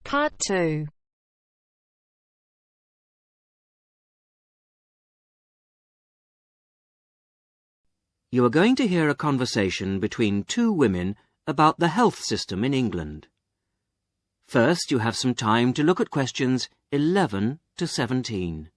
Part 2. You are going to hear a conversation between two women about the health system in England. First, you have some time to look at questions 11 to 17.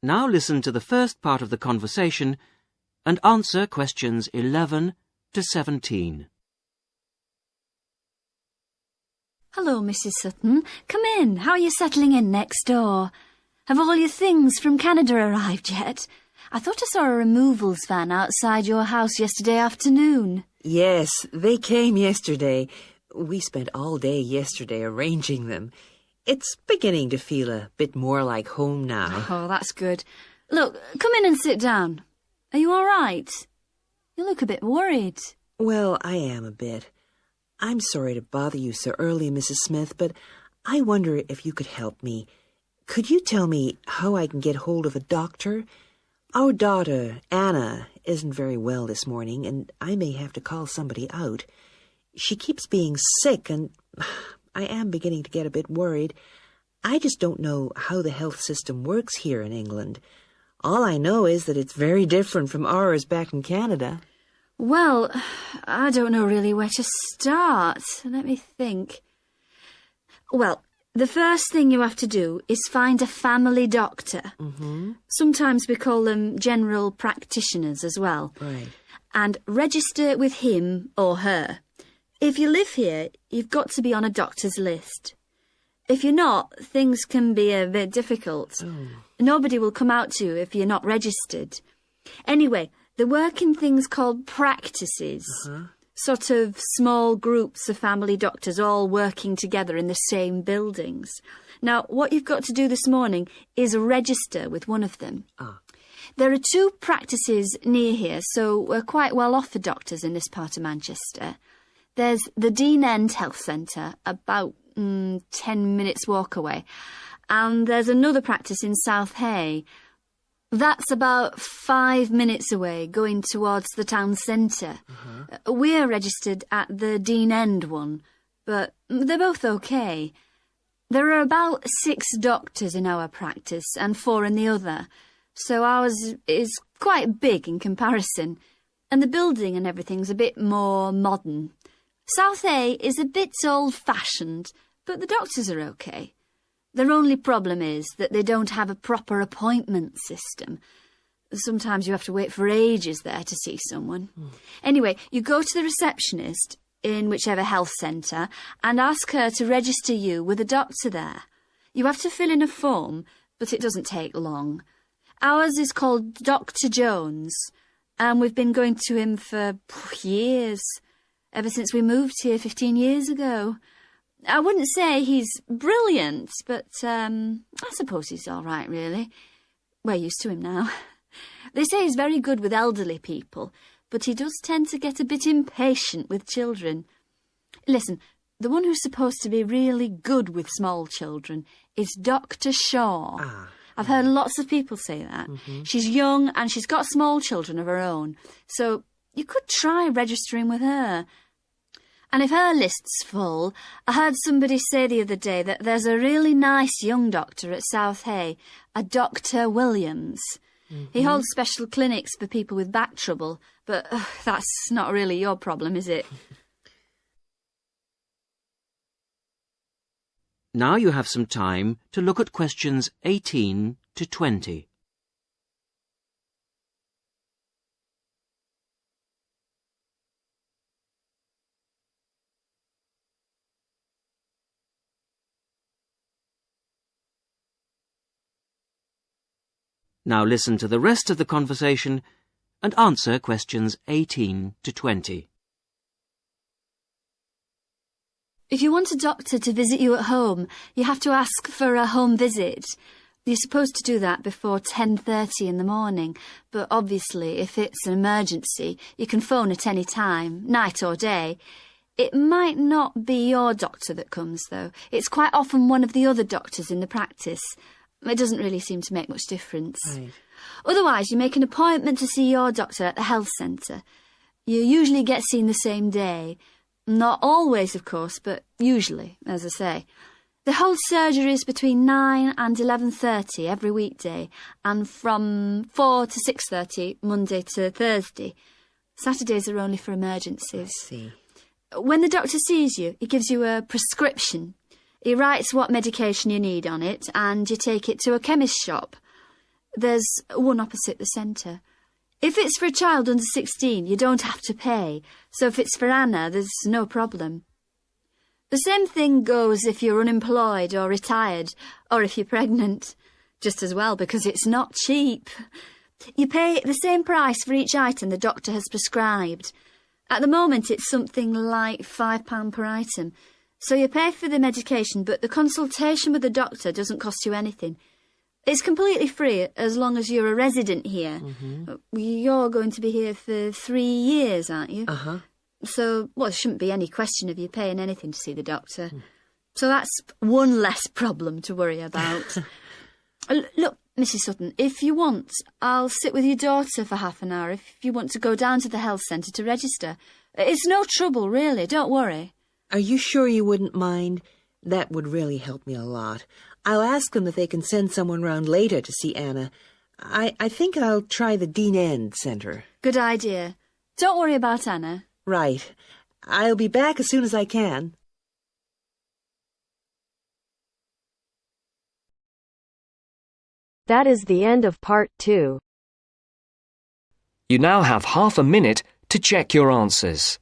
Now listen to the first part of the conversation and answer questions 11 to 17. Hello, Mrs. Sutton. Come in. How are you settling in next door? Have all your things from Canada arrived yet? I thought I saw a removals van outside your house yesterday afternoon. Yes, they came yesterday. We spent all day yesterday arranging them. It's beginning to feel a bit more like home now. Oh, that's good. Look, come in and sit down. Are you all right? You look a bit worried. Well, I am a bit. I'm sorry to bother you so early, Mrs. Smith, but I wonder if you could help me. Could you tell me how I can get hold of a doctor? Our daughter, Anna, isn't very well this morning, and I may have to call somebody out. She keeps being sick, and I am beginning to get a bit worried. I just don't know how the health system works here in England. All I know is that it's very different from ours back in Canada. Well, I don't know really where to start. Let me think. Well, the first thing you have to do is find a family doctor. Mm-hmm. Sometimes we call them general practitioners as well. Right. And register with him or her. If you live here, you've got to be on a doctor's list. If you're not, things can be a bit difficult. Oh. Nobody will come out to you if you're not registered. Anyway, they work in things called practices. Sort of small groups of family doctors all working together in the same buildings. Now, what you've got to do this morning is register with one of them. There are 2 practices near here, so we're quite well off for doctors in this part of Manchester. There's the Dean End Health Centre, about 10 minutes walk away. And there's another practice in South Hay. That's about 5 minutes away, going towards the town centre. We're registered at the Dean End one, but they're both okay. There are about 6 doctors in our practice and 4 in the other, so ours is quite big in comparison, and the building and everything's a bit more modern. South A is a bit old-fashioned, but the doctors are okay. Their only problem is that they don't have a proper appointment system. Sometimes you have to wait for ages there to see someone. Anyway, you go to the receptionist in whichever health centre and ask her to register you with a doctor there. You have to fill in a form, but it doesn't take long. Ours is called Dr. Jones, and we've been going to him for years. Ever since we moved here 15 years ago. I wouldn't say he's brilliant, but I suppose he's all right, really. We're used to him now. They say he's very good with elderly people, but he does tend to get a bit impatient with children. Listen, the one who's supposed to be really good with small children is Dr. Shaw. I've heard lots of people say that. She's young and she's got small children of her own, so you could try registering with her. And if her list's full, I heard somebody say the other day that there's a really nice young doctor at South Hay, a Dr. Williams. He holds special clinics for people with back trouble, but that's not really your problem, is it? Now you have some time to look at questions 18 to 20. Now listen to the rest of the conversation and answer questions 18 to 20. If you want a doctor to visit you at home, you have to ask for a home visit. You're supposed to do that before 10:30 in the morning, but obviously if it's an emergency, you can phone at any time, night or day. It might not be your doctor that comes, though. It's quite often one of the other doctors in the practice. It doesn't really seem to make much difference. Right. Otherwise, you make an appointment to see your doctor at the health centre. You usually get seen the same day. Not always, of course, but usually, as I say. They hold surgeries between 9 and 11:30 every weekday, and from 4 to 6:30 Monday to Thursday. Saturdays are only for emergencies. I see. When the doctor sees you, he gives you a prescription. He writes what medication you need on it, and you take it to a chemist's shop. There's one opposite the centre. If it's for a child under 16, you don't have to pay, so if it's for Anna, there's no problem. The same thing goes if you're unemployed or retired, or if you're pregnant. Just as well, because it's not cheap. You pay the same price for each item the doctor has prescribed. At the moment, it's something like £5 per item. So you pay for the medication, but the consultation with the doctor doesn't cost you anything. It's completely free as long as you're a resident here. Mm-hmm. You're going to be here for 3 years, aren't you? Uh-huh. So, well, there shouldn't be any question of you paying anything to see the doctor. So that's one less problem to worry about. Look, Mrs. Sutton, if you want, I'll sit with your daughter for half an hour if you want to go down to the health centre to register. It's no trouble, really, don't worry. Are you sure you wouldn't mind? That would really help me a lot. I'll ask them if they can send someone round later to see Anna. I think I'll try the Dean End Centre. Good idea. Don't worry about Anna. Right. I'll be back as soon as I can. That is the end of Part 2. You now have half a minute to check your answers.